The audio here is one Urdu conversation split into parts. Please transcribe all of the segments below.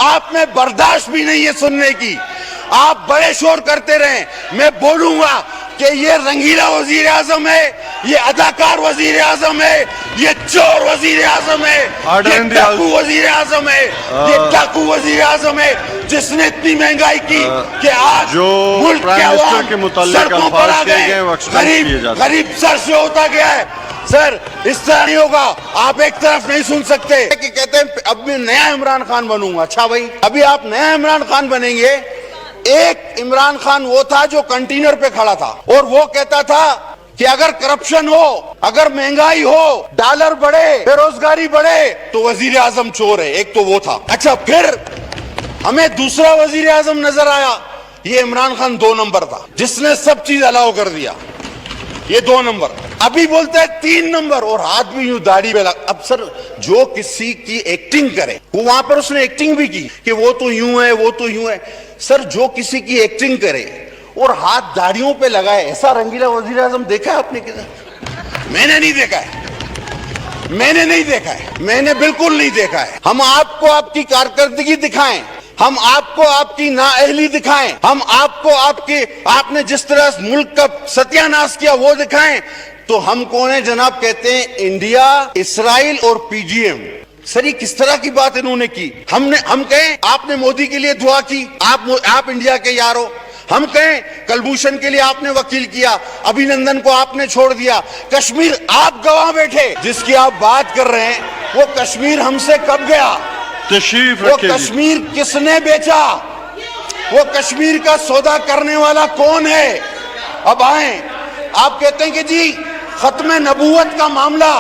آپ میں برداشت بھی نہیں ہے سننے کی. آپ بڑے شور کرتے رہیں, میں بولوں گا کہ یہ رنگیلا وزیر اعظم ہے, یہ اداکار وزیر اعظم ہے, یہ چور وزیر اعظم ہے, یہ ڈاکو وزیر اعظم ہے, یہ ڈاکو وزیر اعظم ہے جس نے اتنی مہنگائی کی کہ آج ملک کے عوام سڑکوں پر آ گئے, غریب سر سے ہوتا گیا ہے. سر اس طرح نہیں ہوگا, آپ ایک طرف نہیں سن سکتے کہ کہتے ہیں اب میں نیا عمران خان بنوں گا. اچھا بھائی, ابھی آپ نیا عمران خان بنیں گے. ایک عمران خان وہ تھا جو کنٹینر پہ کھڑا تھا اور وہ کہتا تھا کہ اگر کرپشن ہو, اگر مہنگائی ہو, ڈالر بڑھے, بے روزگاری بڑھے تو وزیر اعظم چور ہے. ایک تو وہ تھا. اچھا, پھر ہمیں دوسرا وزیر اعظم نظر آیا, یہ عمران خان 2 نمبر تھا جس نے سب چیز الاؤ کر دیا. یہ 2 نمبر. ابھی بولتا ہے 3 نمبر اور ہاتھ بھی یوں داڑھی پہ لگا. اب سر جو کسی کی ایکٹنگ کرے, وہ وہاں پر اس نے ایکٹنگ بھی کی کہ وہ تو یوں ہے, وہ تو یوں ہے. سر جو کسی کی ایکٹنگ کرے اور ہاتھ داڑھیوں پہ لگائے, ایسا رنگیلا وزیر اعظم دیکھا ہے آپ نے کدھر؟ میں نے نہیں دیکھا ہے, میں نے نہیں دیکھا ہے, میں نے بالکل نہیں دیکھا ہے. ہم آپ کو آپ کی کارکردگی دکھائیں, ہم آپ کو آپ کی نااہلی دکھائیں, ہم آپ کو آپ نے جس طرح ملک کا ستیہ ناش کیا وہ دکھائیں, تو ہم کون ہیں جناب؟ کہتے ہیں انڈیا, اسرائیل اور پی جی ایم. سر یہ کس طرح کی بات انہوں نے کی؟ ہم کہیں آپ نے مودی کے لیے دعا کی, آپ انڈیا کے یار ہو. ہم کہیں کلبھوشن کے لیے آپ نے وکیل کیا, ابھینندن کو آپ نے چھوڑ دیا. کشمیر آپ گواہ بیٹھے, جس کی آپ بات کر رہے ہیں وہ کشمیر ہم سے کب گیا؟ تشریف وہ رکھیں. کشمیر کس نے بیچا؟ وہ کشمیر کا سودا کرنے والا کون ہے؟ اب آئیں, آپ کہتے ہیں کہ جی ختم نبوت کا معاملہ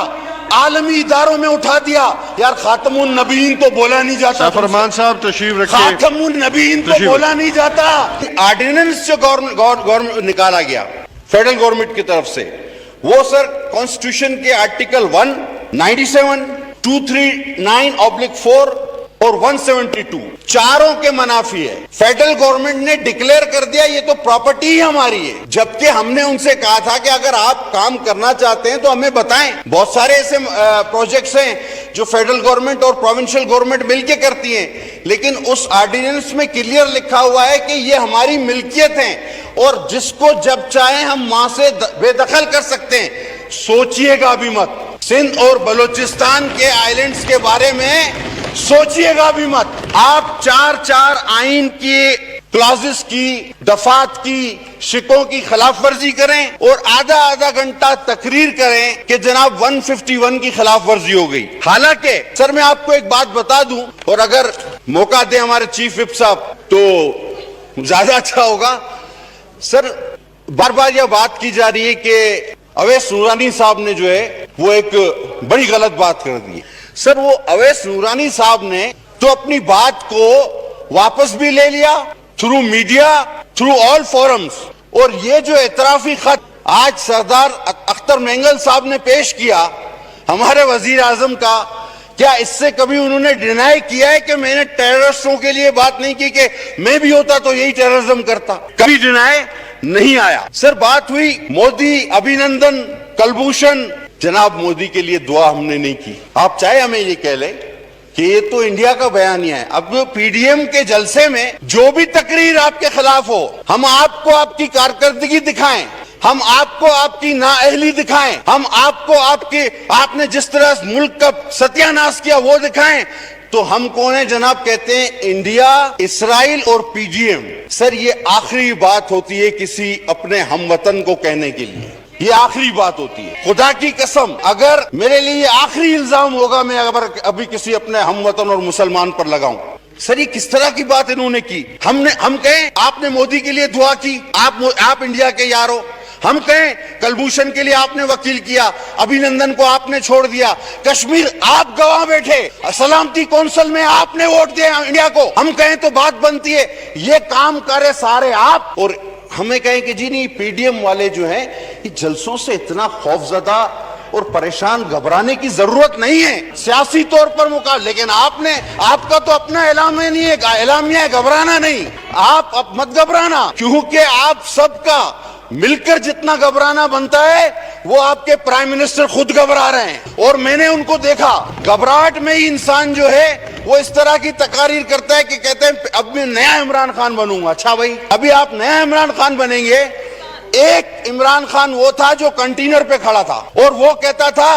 عالمی اداروں میں اٹھا دیا. یار خاتم النبیین تو بولا نہیں جاتا. فرمان صاحب تشریف رکھیں. خاتم النبیین تو بولا نہیں جاتا. آرڈیننس جو گورنمنٹ نکالا گیا فیڈرل گورنمنٹ کی طرف سے, وہ سر کانسٹیٹیوشن کے آرٹیکل 197, 239/4 اور 172 چاروں کے منافی ہے. فیڈرل گورنمنٹ نے ڈکلیئر کر دیا یہ تو پراپرٹی ہی ہماری ہے, جبکہ ہم نے ان سے کہا تھا کہ اگر آپ کام کرنا چاہتے ہیں تو ہمیں بتائیں. بہت سارے ایسے پروجیکٹس ہیں جو فیڈرل گورنمنٹ اور پروونشل گورنمنٹ مل کے کرتی ہیں, لیکن اس آرڈیننس میں کلیئر لکھا ہوا ہے کہ یہ ہماری ملکیت ہیں اور جس کو جب چاہیں ہم وہاں سے بے دخل کر سکتے ہیں. سوچئے گا بھی مت, سندھ اور بلوچستان کے آئلینڈز کے بارے میں سوچئے گا بھی مت. آپ 4 آئین کی کلازز کی, دفعات کی, شکوں کی خلاف ورزی کریں اور آدھا گھنٹہ تقریر کریں کہ جناب 151 کی خلاف ورزی ہو گئی. حالانکہ سر میں آپ کو ایک بات بتا دوں, اور اگر موقع دیں ہمارے چیف وپ صاحب تو زیادہ اچھا ہوگا. سر بار بار یہ بات کی جا رہی ہے کہ اویس نورانی صاحب نے جو ہے وہ ایک بڑی غلط بات کر دی. سر وہ اویس نورانی صاحب نے تو اپنی بات کو واپس بھی لے لیا through media, through all forums, اور یہ جو اعترافی خط آج سردار اختر مینگل صاحب نے پیش کیا ہمارے وزیر اعظم کا, کیا اس سے کبھی انہوں نے ڈینائی کیا ہے کہ میں نے ٹیررسٹوں کے لیے بات نہیں کی کہ میں بھی ہوتا تو یہی ٹیررزم کرتا؟ کبھی ڈینائی نہیں آیا. سر بات ہوئی مودی, ابھینندن, کلبھوشن, جناب مودی کے لیے دعا ہم نے نہیں کی. آپ چاہے ہمیں یہ کہہ لیں کہ یہ تو انڈیا کا بیانیہ ہے. اب پی ڈی ایم کے جلسے میں جو بھی تقریر آپ کے خلاف ہو, ہم آپ کو آپ کی کارکردگی دکھائیں, ہم آپ کو آپ کی نااہلی دکھائیں, ہم آپ کو آپ نے جس طرح ملک کا ستیہ ناش کیا وہ دکھائیں, تو ہم کون ہیں جناب؟ کہتے ہیں انڈیا, اسرائیل اور پی جی ایم. سر یہ آخری بات ہوتی ہے کسی اپنے ہم وطن کو کہنے کے لیے, یہ آخری بات ہوتی ہے. خدا کی قسم اگر میرے لیے یہ آخری الزام ہوگا میں اگر ابھی کسی اپنے ہم وطن اور مسلمان پر لگاؤں. سر یہ کس طرح کی بات انہوں نے کی؟ ہم کہیں آپ نے مودی کے لیے دعا کی, آپ انڈیا کے یار ہو. ہم کہیں کلبھوشن کے لیے آپ نے وکیل کیا, ابھینندن کو آپ نے چھوڑ دیا. کشمیر آپ گواہ بیٹھے, سلامتی کونسل میں آپ نے ووٹ دیا انڈیا کو. ہم کہیں تو بات بنتی ہے, یہ کام کرے سارے آپ, اور ہمیں کہیں کہ جی نہیں پی ڈی ایم والے جو ہیں یہ جلسوں سے اتنا خوف زدہ اور پریشان, گھبرانے کی ضرورت نہیں ہے سیاسی طور پر لیکن آپ کا تو اپنا اعلامیہ نہیں ہے, اعلامیہ ہے گھبرانا نہیں. آپ اب مت گھبرانا, کیونکہ آپ سب کا مل کر جتنا گھبرانا بنتا ہے وہ آپ کے پرائم منسٹر خود گھبرا رہے ہیں، اور میں نے ان کو دیکھا گھبراہٹ میں ہی انسان جو ہے وہ اس طرح کی تقاریر کرتا ہے کہ کہتے ہیں اب میں نیا عمران خان بنوں گا۔ اچھا بھائی، ابھی آپ نیا عمران خان بنیں گے؟ ایک عمران خان وہ تھا جو کنٹینر پہ کھڑا تھا اور وہ کہتا تھا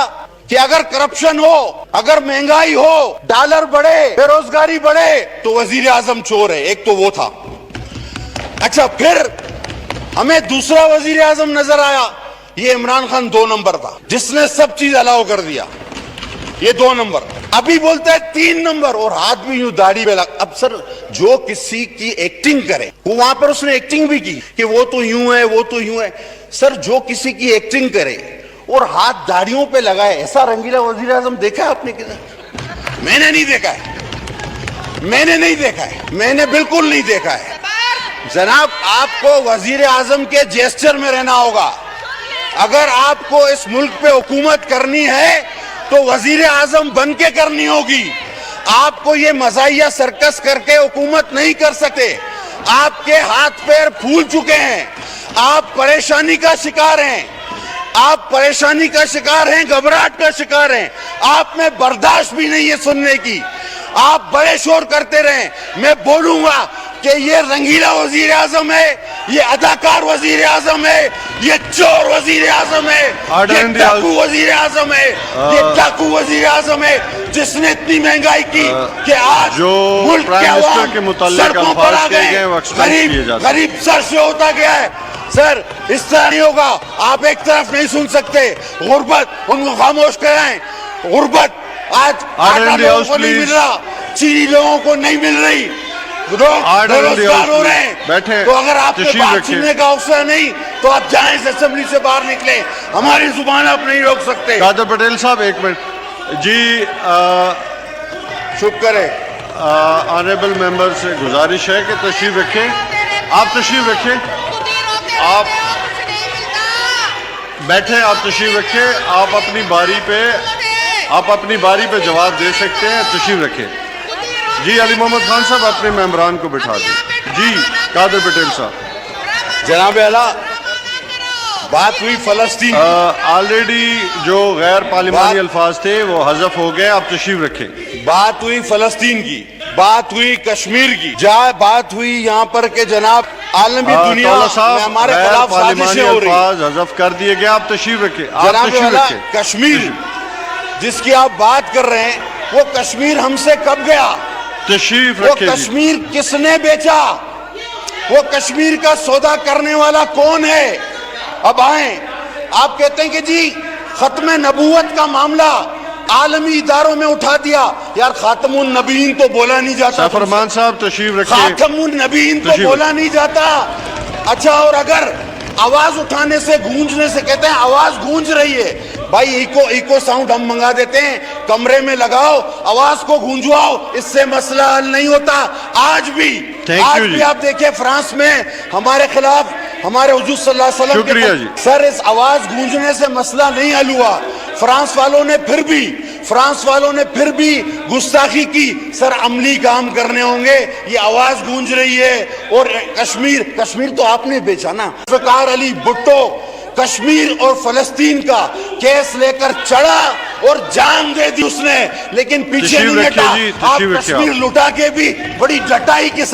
کہ اگر کرپشن ہو، اگر مہنگائی ہو، ڈالر بڑھے، بے روزگاری بڑھے تو وزیر اعظم چور ہے۔ ایک تو وہ تھا۔ اچھا، پھر ہمیں دوسرا وزیر اعظم نظر آیا، یہ عمران خان 2 نمبر تھا جس نے سب چیز الاؤ کر دیا، یہ 2 نمبر۔ ابھی بولتا ہے 3 نمبر، اور ہاتھ بھی یوں داڑھی پہ لگ۔ اب سر، جو کسی کی ایکٹنگ کرے، وہ وہاں پر اس نے ایکٹنگ بھی کی کہ وہ تو یوں ہے، وہ تو یوں ہے۔ سر، جو کسی کی ایکٹنگ کرے اور ہاتھ داڑھیوں پہ لگائے، ایسا رنگیلا وزیر اعظم دیکھا ہے آپ نے کدھر؟ میں نے نہیں دیکھا ہے، میں نے نہیں دیکھا ہے، میں نے بالکل نہیں دیکھا ہے۔ جناب، آپ کو وزیر اعظم کے جیسچر میں رہنا ہوگا۔ اگر آپ کو اس ملک پہ حکومت کرنی ہے تو وزیر اعظم بن کے کرنی ہوگی۔ آپ کو یہ مزاحیہ سرکس کر کے حکومت نہیں کر سکتے۔ آپ کے ہاتھ پیر پھول چکے ہیں، آپ پریشانی کا شکار ہیں، آپ پریشانی کا شکار ہیں، گھبراہٹ کا شکار ہیں۔ آپ میں برداشت بھی نہیں ہے سننے کی۔ آپ بڑے شور کرتے رہیں، میں بولوں گا کہ یہ رنگیلا وزیر اعظم ہے، یہ اداکار وزیر اعظم ہے، یہ چور وزیر اعظم ہے، یہ ڈاکو وزیر اعظم ہے، یہ ڈاکو وزیر اعظم ہے جس نے اتنی مہنگائی کی کہ آج ملک کے عوام سڑکوں پر آ گئے، غریب سر سے ہوتا گیا ہے۔ سر، اس طرح نہیں ہوگا، آپ ایک طرف نہیں سن سکتے۔ غربت، ان کو خاموش کرائیں۔ غربت آج آٹا لوگوں کو نہیں مل رہا، چینی لوگوں کو نہیں مل رہی، لوگ بے روزگار ہو رہے ہیں۔ تو اگر آپ کو بات سننے کا حوصلہ نہیں تو آپ جائیں اس اسمبلی سے باہر نکلیں، ہماری زبان آپ نہیں روک سکتے۔ قادر پٹیل صاحب، 1 منٹ جی۔ شکر ہے۔ آنریبل ممبر سے گزارش ہے کہ تشریف رکھیں، آپ تشریف رکھیں، آپ بیٹھیں، آپ تشریف رکھیں، آپ اپنی باری پہ جواب دے سکتے ہیں، تشریف رکھیں۔ جی علی محمد خان صاحب، اپنے ممبران کو بٹھا دیں۔ جی قادر پٹیل صاحب۔ جناب اعلیٰ، بات ہوئی فلسطین، آلریڈی جو غیر پارلیمانی الفاظ تھے وہ حذف ہو گئے، آپ تشریف رکھیں۔ بات ہوئی فلسطین کی، بات ہوئی کشمیر کی، بات ہوئی یہاں پر کہ جناب عالمی دنیا میں ہمارے خلاف سازشیں ہو رہی ہیں۔ الفاظ حذف کر دیے گئے، آپ تشریف رکھیں۔ جناب اعلیٰ، کشمیر جس کی آپ بات کر رہے ہیں، وہ کشمیر ہم سے کب گیا؟ تشریف وہ رکھیں۔ کشمیر کس نے بیچا؟ وہ کشمیر کا سودا کرنے والا کون ہے؟ اب آئیں، آپ کہتے ہیں کہ جی ختم نبوت کا معاملہ عالمی اداروں میں اٹھا دیا۔ یار، خاتم النبیین تو بولا نہیں جاتا۔ فرمان صاحب تشریف رکھیں۔ خاتم النبیین تو بولا نہیں جاتا۔ اچھا، اور اگر آواز اٹھانے سے، گونجنے سے، کہتے ہیں آواز گونج رہی ہے، بھائی ایکو ساؤنڈ ہم منگا دیتے ہیں، کمرے میں لگاؤ، آواز کو گونجواؤ، اس سے مسئلہ حل نہیں ہوتا۔ آج بھی آپ دیکھیں فرانس میں ہمارے خلاف ہمارے حضور صلی اللہ علیہ وسلم کے سر، اس آواز گونجنے سے مسئلہ نہیں حل ہوا۔ فرانس والوں نے پھر بھی گستاخی کی۔ سر، عملی کام کرنے ہوں گے، یہ آواز گونج رہی ہے۔ اور کشمیر تو آپ نے بیچا نا۔ ذوالفقار علی بھٹو کشمیر اور فلسطین کا کیس لے کر چڑھا اور جان دے دی اس نے، لیکن پیچھے نہیں ہٹا۔ آپ کشمیر لٹا کے بھی بڑی ڈٹائی کے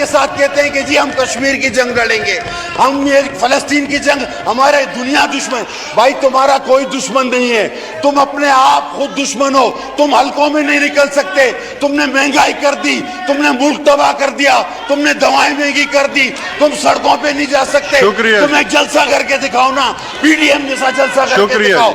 ساتھ کہتے ہیں کہ جی ہم کشمیر کی جنگ لڑیں گے، ہم یہ فلسطین کی جنگ، ہمارے دنیا دشمن۔ بھائی، تمہارا کوئی دشمن نہیں ہے، تم اپنے آپ خود دشمن ہو۔ تم حلقوں میں نہیں نکل سکتے، تم نے مہنگائی کر دی، تم نے ملک تباہ کر دیا، تم نے دوائیں مہنگی کر دی، تم سڑکوں پہ نہیں جا سکتے۔ تم ایک جلسہ کر کے دکھاؤ نا، پی ڈی ایم جیسا جلسہ کر کے دکھاؤ۔